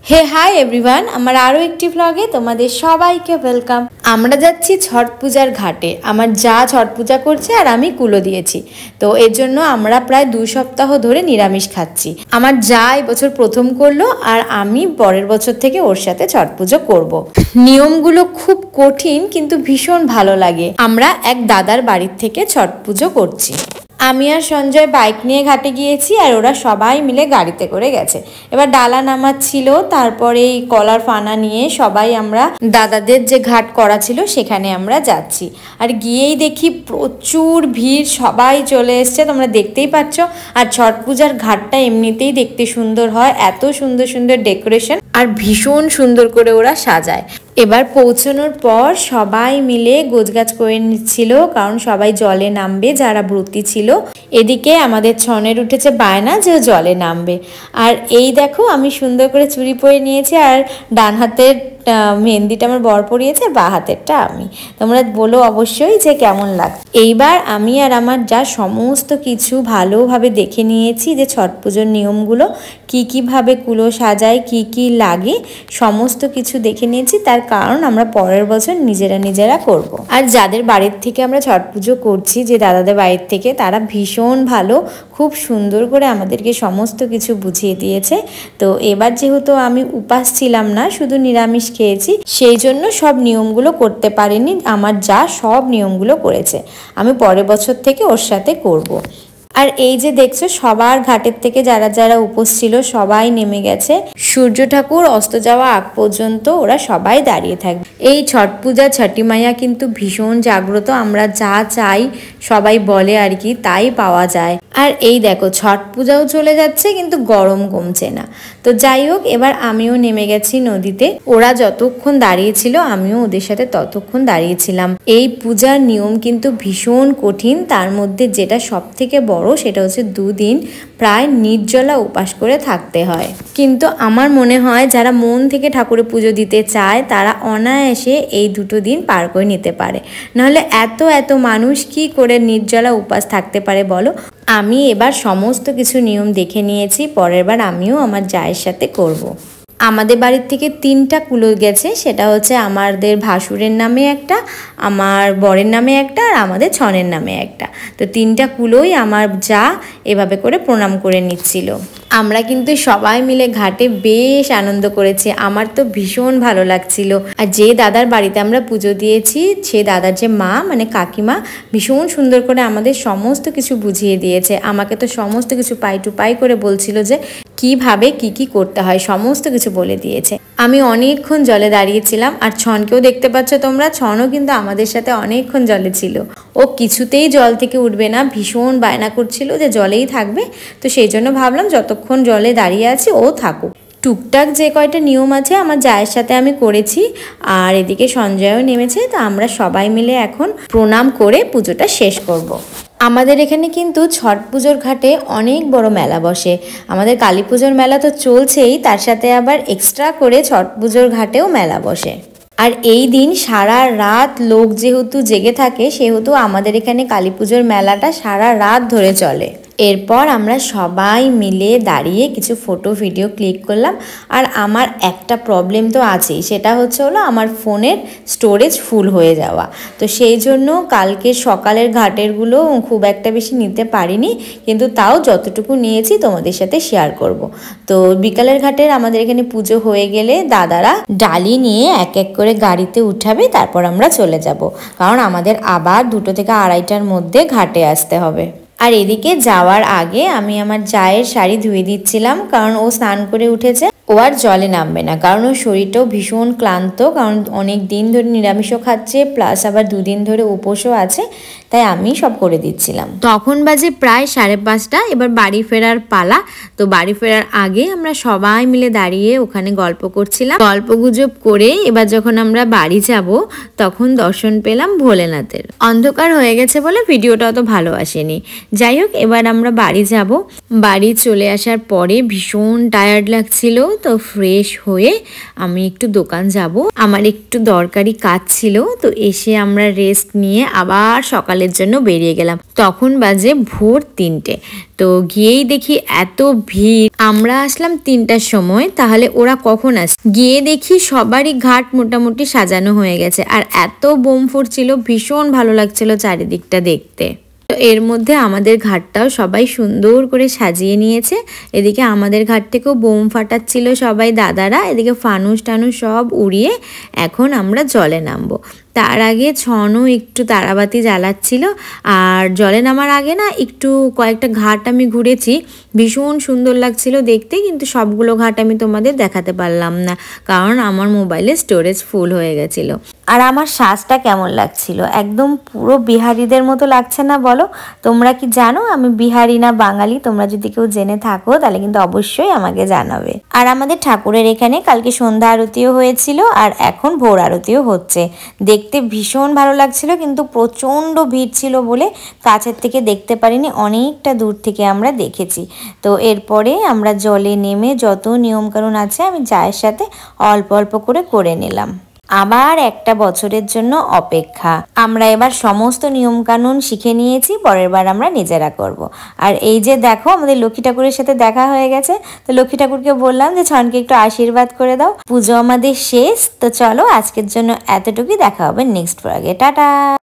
হে hi everyone, আমার আরও একটি ব্লগে তোমাদের সবাইকে ওয়েলকাম। আমরা যাচ্ছি ছট পূজার ঘাটে। আমার যা ছট পূজা করছে আর আমি কুলো দিয়েছি, তো এর জন্য আমরা প্রায় 2 সপ্তাহ ধরে নিরামিষ খাচ্ছি। আমার যা এবছর প্রথম করলো আর আমি পরের বছর থেকে ওর সাথে ছট পুজো করব। নিয়মগুলো খুব কঠিন কিন্তু ভীষণ ভালো লাগে। আমরা এক দাদার বাড়ির থেকে ছট পুজো করছি। আমি আর সঞ্জয় বাইক নিয়ে ঘাটে গিয়েছি আর ওরা সবাই মিলে গাড়িতে করে গেছে। এবার ডালা নামাচ্ছিল, তারপরে এই কলার ফানা নিয়ে সবাই আমরা দাদাদের যে ঘাট করা ছিল সেখানে আমরা যাচ্ছি। আর গিয়েই দেখি প্রচুর ভিড়, সবাই চলে এসছে, তোমরা দেখতেই পাচ্ছ। আর ছট পূজার ঘাটটা এমনিতেই দেখতে সুন্দর হয়, এত সুন্দর সুন্দর ডেকোরেশন আর ভীষণ সুন্দর করে ওরা সাজায়। এবার পৌঁছানোর পর সবাই মিলে গোছগাছ করে নিচ্ছিল, কারণ সবাই জলে নামবে যারা ব্রতী ছিল। এদিকে আমাদের ছনের উঠেছে বায়না যে জলে নামবে। আর এই দেখো আমি সুন্দর করে চুড়ি পরে নিয়েছি, আর ডান হাতের মেহেন্দিটা আমার বর পরিয়েছে, বা হাতেরটা আমি। তোমরা বলো অবশ্যই যে কেমন লাগছে। এইবার আমি আর আমার যা সমস্ত কিছু ভালোভাবে দেখে নিয়েছি যে ছট পুজোর নিয়মগুলো কীভাবে কুলো সাজায়, কি লাগে, সমস্ত কিছু দেখে নিয়েছি। তার কারণ আমরা পরের বছর নিজেরা করব। আর যাদের বাড়ির থেকে আমরা ছট পুজো করছি, যে দাদাদের বাড়ির থেকে, তারা ভীষণ ভালো, খুব সুন্দর করে আমাদেরকে সমস্ত কিছু বুঝিয়ে দিয়েছে। তো এবার যেহেতু আমি উপাস ছিলাম না, শুধু নিরামিষ খেয়েছি, সেই জন্য সব নিয়মগুলো করতে পারিনি। আমার যা সব নিয়মগুলো করেছে, আমি পরের বছর থেকে ওর সাথে করব। আর এই যে দেখছো সবার ঘাটের থেকে যারা উপোস ছিল সবাই নেমে গেছে। সূর্য ঠাকুর অস্ত যাওয়া আগ পর্যন্ত ওরা সবাই দাঁড়িয়ে থাকবে। এই ছট পূজা ছটি মাইয়া কিন্তু ভীষণ জাগ্রত, আমরা যা চাই সবাই বলে আর কি তাই পাওয়া যায়। আর এই দেখো ছট পূজাও চলে যাচ্ছে কিন্তু গরম কমছে না। তো যাই হোক, এবার আমিও নেমে গেছি নদীতে। ওরা যতক্ষণ দাঁড়িয়েছিল আমিও ওদের সাথে ততক্ষণ দাঁড়িয়েছিলাম। এই পূজার নিয়ম কিন্তু ভীষণ কঠিন, তার মধ্যে যেটা সব থেকে বড় সেটা হচ্ছে 2 দিন প্রায় নির্জলা উপাস করে থাকতে হয়। কিন্তু আমার মনে হয় যারা মন থেকে ঠাকুরের পুজো দিতে চায় তারা অনায়াসে এই 2 দিন পার করে নিতে পারে। নাহলে এত মানুষ কি করে নির্জলা উপাস থাকতে পারে বলো। আমি এবার সমস্ত কিছু নিয়ম দেখে নিয়েছি, পরের বার আমিও আমার জায়ের সাথে করব। আমাদের বাড়ির থেকে 3টা কুলো গেছে, সেটা হচ্ছে আমাদের ভাসুরের নামে একটা, আমার বরের নামে একটা, আর আমাদের ছনের নামে একটা। তো 3টা কুলোই আমার যা এভাবে করে প্রণাম করে নিচ্ছিল। আমরা কিন্তু সবাই মিলে ঘাটে বেশ আনন্দ করেছি, আমার তো ভীষণ ভালো লাগছিল। আর যে দাদার বাড়িতে আমরা পুজো দিয়েছি, সে দাদার যে মা মানে কাকিমা, ভীষণ সুন্দর করে আমাদের সমস্ত কিছু বুঝিয়ে দিয়েছে। আমাকে তো সমস্ত কিছু পাই টু পাই করে বলছিল যে কিভাবে কি করতে হয়, সমস্ত কিছু বলে দিয়েছে। আমি অনেকক্ষণ জলে দাঁড়িয়েছিলাম, আর ছনকেও দেখতে পাচ্ছ তোমরা, ছনও কিন্তু আমাদের সাথে অনেকক্ষণ জলে ছিল। ও কিছুতেই জল থেকে উঠবে না, ভীষণ বায়না করছিল যে জলেই থাকবে। তো সেই জন্য ভাবলাম যতক্ষণ জলে দাঁড়িয়ে আছি ও থাকুক। টুকটাক যে কয়টা নিয়ম আছে আমার জায়ের সাথে আমি করেছি, আর এদিকে সঞ্জয়ও নেমেছে। তো আমরা সবাই মিলে এখন প্রণাম করে পুজোটা শেষ করব। আমাদের এখানে কিন্তু ছট পুজোর ঘাটে অনেক বড় মেলা বসে। আমাদের কালী পুজোর মেলা তো চলছেই, তার সাথে আবার এক্সট্রা করে ছট পুজোর ঘাটেও মেলা বসে। আর এই দিন সারা রাত লোক যেহেতু জেগে থাকে, সেহেতু আমাদের এখানে কালী পুজোর মেলাটা সারা রাত ধরে চলে। এরপর আমরা সবাই মিলে দাঁড়িয়ে কিছু ফটো ভিডিও ক্লিক করলাম। আর আমার একটা প্রবলেম তো আছেই, সেটা হলো আমার ফোনের স্টোরেজ ফুল হয়ে যাওয়া। তো সেই জন্য কালকে সকালের ঘাটেরগুলো খুব একটা বেশি নিতে পারিনি, কিন্তু তাও যতটুকু নিয়েছি তোমাদের সাথে শেয়ার করব। তো বিকালের ঘাটের আমাদের এখানে পুজো হয়ে গেলে দাদারা ডালি নিয়ে এক এক করে গাড়িতে উঠাবে, তারপর আমরা চলে যাব, কারণ আমাদের আবার 2টো থেকে 2:30টার মধ্যে ঘাটে আসতে হবে। আর এদিকে যাওয়ার আগে আমি আমার জায়ের শাড়ি ধুয়ে দিচ্ছিলাম, কারণ ও স্নান করে উঠেছে, ও আর জলে নামবে না, কারণ ওর শরীরটাও ভীষণ ক্লান্ত, কারণ অনেক দিন ধরে নিরামিষও খাচ্ছে, প্লাস আবার 2 দিন ধরে উপোসও আছে, তাই আমি সব করে দিচ্ছিলাম। তখন বাজে প্রায় 5:30, এবার বাড়ি ফেরার পালা। তো বাড়ি ফেরার আগে আমরা সবাই মিলে দাঁড়িয়ে ওখানে গল্প করছিলাম। গল্প গুজব করে এবার যখন আমরা বাড়ি যাব তখন দর্শন পেলাম ভোলেনাথের। অন্ধকার হয়ে গেছে বলে ভিডিওটা অত ভালো আসেনি। যাই হোক, এবার আমরা বাড়ি যাব। বাড়ি চলে আসার পরে ভীষণ টায়ার্ড লাগছিল, তো ফ্রেশ হয়ে আমি একটু দোকান যাব, আমার একটু দরকারি কাজ ছিল। তো এসে আমরা রেস্ট নিয়ে আবার সকালের জন্য বেরিয়ে গেলাম। তখন বাজে ভোর 3টে। তো গিয়েই দেখি এত ভিড়। আমরা আসলাম 3টার সময়, তাহলে ওরা কখন গিয়ে দেখি সবারই ঘাট মোটামুটি সাজানো হয়ে গেছে, আর এত বোম ফুটছিল, ভীষণ ভালো লাগছিল চারিদিকটা দেখতে। তো এর মধ্যে আমাদের ঘাটটাও সবাই সুন্দর করে সাজিয়ে নিয়েছে। এদিকে আমাদের ঘাট থেকেও বোম ফাটাচ্ছিল সবাই দাদারা, এদিকে ফানুস টানুস সব উড়িয়ে এখন আমরা জলে নামবো। তার আগে ছনও একটু তারাবাতি জ্বালাচ্ছিল। আর জলে নামার আগে না একটু কয়েকটা ঘাট আমি ঘুরেছি, ভীষণ সুন্দর লাগছিল দেখতে, কিন্তু সবগুলো ঘাট আমি তোমাদের দেখাতে পারলাম না, কারণ আমার মোবাইলে স্টোরেজ ফুল হয়ে গেছিলো। আর আমার শ্বাসটা কেমন লাগছিল, একদম পুরো বিহারিদের মতো লাগছে না বলো? তোমরা কি জানো আমি বিহারি না বাঙালি? তোমরা যদি কেউ জেনে থাকো তাহলে কিন্তু অবশ্যই আমাকে জানাবে। আর আমাদের ঠাকুরের এখানে কালকে সন্ধ্যা আরতিও হয়েছিল, আর এখন ভোর আরতিও হচ্ছে। দেখতে ভীষণ ভালো লাগছিল, কিন্তু প্রচণ্ড ভিড় ছিল বলে কাছের থেকে দেখতে পারিনি, অনেকটা দূর থেকে আমরা দেখেছি। তো এরপরে আমরা জলে নেমে যত নিয়মকানুন আছে আমি জায়ের সাথে অল্প অল্প করে নিলাম। আবার একটা বছরের জন্য অপেক্ষা। আমরা এবার সমস্ত নিয়মকানুন শিখে নিয়েছি, পরের বার আমরা নিজেরা করব। আর এই যে দেখো আমাদের লক্ষ্মী ঠাকুরের সাথে দেখা হয়ে গেছে। তো লক্ষ্মী ঠাকুরকে বললাম যে ছনকে একটু আশীর্বাদ করে দাও। পুজো আমাদের শেষ। তো চলো আজকের জন্য এতটুকুই, দেখা হবে নেক্সট ব্লগে। টাটা।